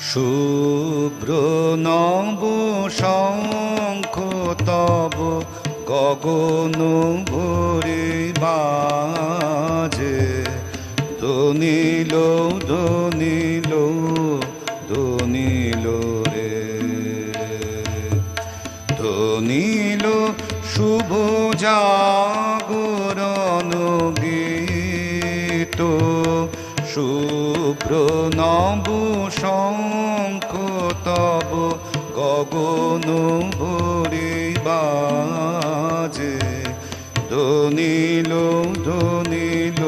শুভ্র নব শঙ্খ তব গগন ভরে বাজে, ধ্বনিল ধ্বনিল ধ্বনিল রে, ধ্বনিল শুভ জাগরণ গীত। শুভ্র নব শঙ্খ তব গগন ভরে বাজে, ধ্বনিল ধ্বনিল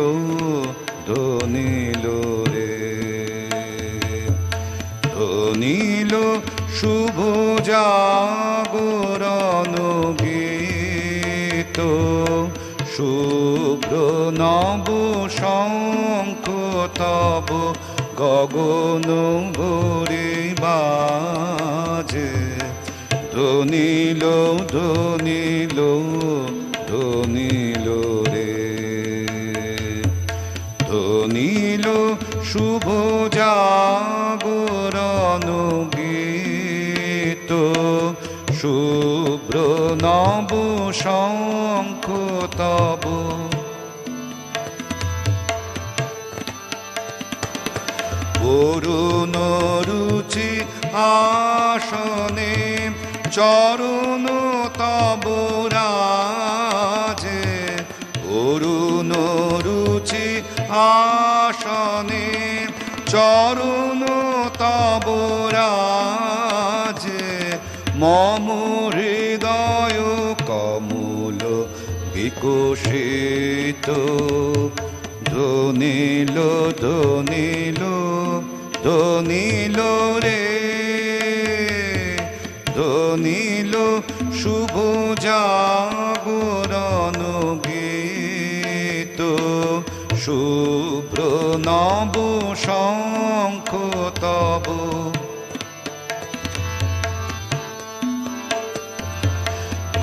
ধ্বনিল রে, ধ্বনিল শুভ জাগরণ গীত। শুভ্র নব শঙ্খ তব গগন ভরে বাজে, ধ্বনিল ধ্বনিল ধ্বনিল রে, ধ্বনিল শুভ জাগরণ গীত। শুভ্র নব শঙ্খ তব অরুণ রুচি আসনে, চরণ তব রাজে, অরুণ রুচি আসনে, চরণ তব রাজে, মম হৃদয় কমল বিকশিত, ধ্বনিল ধ্বনিল ধ্বনিল রে, ধ্বনিল শুভ জাগরণ গীত। শুভ্র নব শঙ্খ তব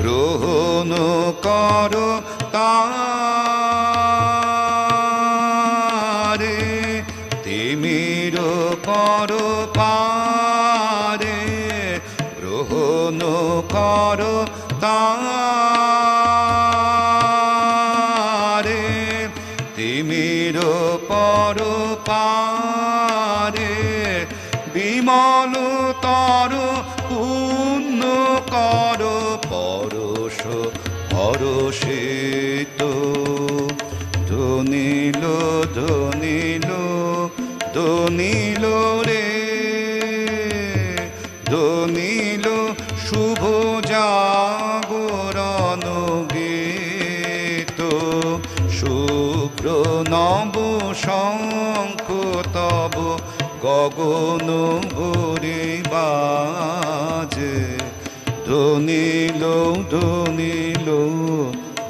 গ্রহণ কর তারে, তিমির কর পারে, গ্রহণ কর তারে, তিমির পর পারে, বিমল তর পুণ্য কর পরশ হরষিত, ধ্বনিল ধ্বনিল ধ্বনিল রে, ধ্বনিল শুভ জাগরণ গীত। শুভ্র নব শঙ্খ তব গগন ভরে বাজে, ধ্বনিল ধ্বনিল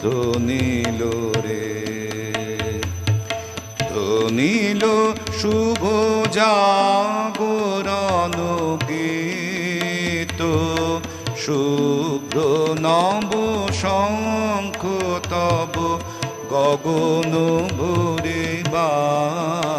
ধ্বনিল রে, ধ্বনিল শুভ জাগরণ গীত। শুভ্র নব শঙ্খ তব গগন ভরে বাজে,